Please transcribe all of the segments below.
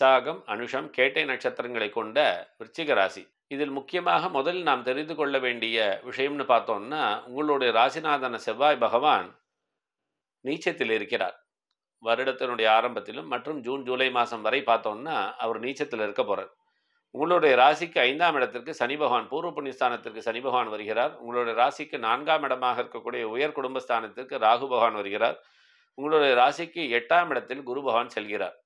விசாகம், அனுஷம், கேட்டை நட்சத்திரங்களை கொண்ட விருச்சிக ராசி. இதில் முக்கியமாக முதலில் நாம் தெரிந்து கொள்ள வேண்டிய விஷயம்னு பார்த்தோம்னா, உங்களுடைய ராசிநாதன செவ்வாய் பகவான் நீச்சத்தில் இருக்கிறார். வருடத்தினுடைய ஆரம்பத்திலும் மற்றும் ஜூன், ஜூலை மாதம் வரை பார்த்தோம்னா, அவர் நீச்சத்தில் இருக்க போறார். உங்களுடைய ராசிக்கு 5ஆம் இடத்திற்கு சனி பகவான், பூர்வ புண்ணியஸ்தானத்திற்கு சனி பகவான் வருகிறார். உங்களுடைய ராசிக்கு 4ஆம் இடமாக இருக்கக்கூடிய உயர் குடும்பஸ்தானத்திற்கு ராகு பகவான் வருகிறார். உங்களுடைய ராசிக்கு 8ஆம் இடத்தில் குரு பகவான் செல்கிறார்.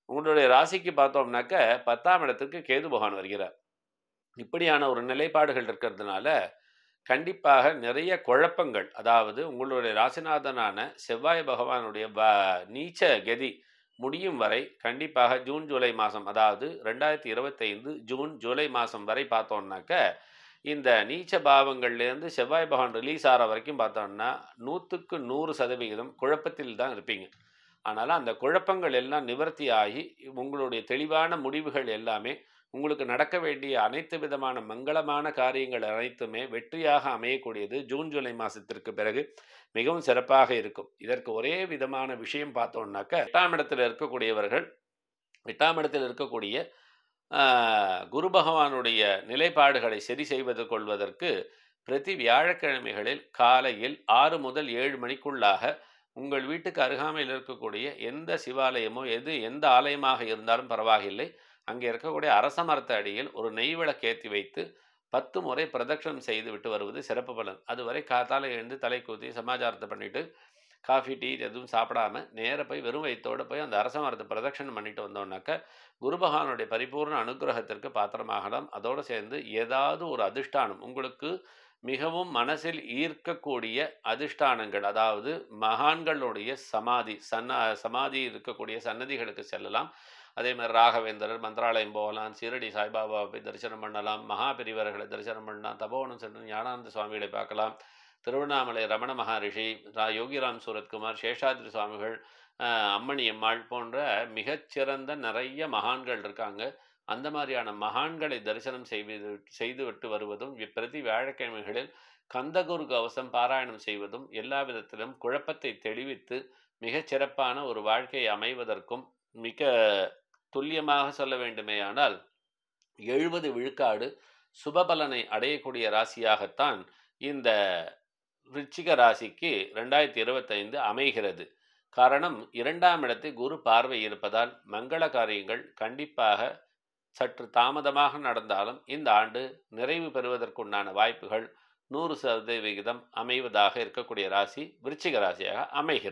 உங்களுடைய ராசிக்கு பார்த்தோம்னாக்க 10ஆம் இடத்திற்கு கேது பகவான் வருகிறார். இப்படியான ஒரு நிலைப்பாடுகள் இருக்கிறதுனால கண்டிப்பாக நிறைய குழப்பங்கள், அதாவது உங்களுடைய ராசிநாதனான செவ்வாய் பகவானுடைய நீச்ச கதி முடியும் வரை கண்டிப்பாக ஜூன் ஜூலை மாதம், அதாவது 2025 ஜூன் ஜூலை மாதம் வரை பார்த்தோம்னாக்க இந்த நீச்ச பாவங்கள்லேருந்து செவ்வாய் பகவான் ரிலீஸ் ஆகிற வரைக்கும் பார்த்தோம்னா 100க்கு 100% குழப்பத்தில் தான் இருப்பீங்க. ஆனால் அந்த குழப்பங்கள் எல்லாம் நிவர்த்தி ஆகி உங்களுடைய தெளிவான முடிவுகள் எல்லாமே உங்களுக்கு நடக்க வேண்டிய அனைத்து விதமான மங்களமான காரியங்கள் அனைத்துமே வெற்றியாக அமையக்கூடியது ஜூன் ஜூலை மாதத்திற்கு பிறகு மிகவும் சிறப்பாக இருக்கும். இதற்கு ஒரே விதமான விஷயம் பார்த்தோம்னாக்க 8ஆம் இடத்தில் இருக்கக்கூடியவர்கள், 8ஆம் இடத்தில் இருக்கக்கூடிய குரு பகவானுடைய நிலைப்பாடுகளை சரி செய்வது கொள்வதற்கு பிரதி வியாழக்கிழமைகளில் காலையில் 6 முதல் 7 மணிக்குள்ளாக உங்கள் வீட்டுக்கு அருகாமையில் இருக்கக்கூடிய எந்த சிவாலயமோ எந்த ஆலயமாக இருந்தாலும் பரவாயில்லை, அங்கே இருக்கக்கூடிய அரச மரத்து அடியில் ஒரு நெய் விளக்கேற்றி வைத்து 10 முறை பிரதட்சணம் செய்து விட்டு வருவது சிறப்பு பலன். அதுவரை காத்தால எழுந்து தலை கூத்தி சமாச்சாரத்தை பண்ணிட்டு காஃபி டீ எதுவும் சாப்பிடாம நேர போய் வெறும் வயிற்றோடு போய் அந்த அரச மரத்தை பிரதட்சணம் பண்ணிட்டு வந்தோம்னாக்க குரு பகவானுடைய பரிபூர்ண அனுகிரகத்திற்கு பாத்திரமாகலாம். அதோடு சேர்ந்து ஏதாவது ஒரு அதிஷ்டானம் உங்களுக்கு மிகவும் மனசில் ஈர்க்கக்கூடிய அதிஷ்டானங்கள், அதாவது மகான்களுடைய சமாதி இருக்கக்கூடிய சன்னதிகளுக்கு செல்லலாம். அதே மாதிரி ராகவேந்திரர் மந்திராலயம் போகலாம், சீரடி சாய்பாபா போய் தரிசனம் பண்ணலாம், மகாபெரிவர்களை தரிசனம் பண்ணலாம், தபோவனம் சென்று ஞானானந்த சுவாமிகளை பார்க்கலாம், திருவண்ணாமலை ரமண மகரிஷி, யோகிராம் சூரத்குமார், சேஷாத்ரி சுவாமிகள், அம்மணி அம்மாள் போன்ற மிகச்சிறந்த நிறைய மகான்கள் இருக்காங்க. அந்த மாதிரியான மகான்களை தரிசனம் செய்துவிட்டு வருவதும் பிரதி வியாழக்கிழமைகளில் கந்தகுரு கவசம் பாராயணம் செய்வதும் எல்லா விதத்திலும் குழப்பத்தை தெளிவித்து மிகச்சிறப்பான ஒரு வாழ்க்கையை அமைவதற்கும், மிக துல்லியமாக சொல்ல வேண்டுமேயானால் 70 விழுக்காடு சுபபலனை அடையக்கூடிய ராசியாகத்தான் இந்த விருச்சிக ராசிக்கு 2025 அமைகிறது. காரணம், 2ஆம் இடத்தை குரு பார்வை இருப்பதால் மங்கள காரியங்கள் கண்டிப்பாக சற்று தாமதமாக நடந்தாலும் இந்த ஆண்டு நிறைவு பெறுவதற்குண்டான வாய்ப்புகள் 100% அமைவதாக இருக்கக்கூடிய ராசி விருச்சிக ராசியாக அமைகிறது.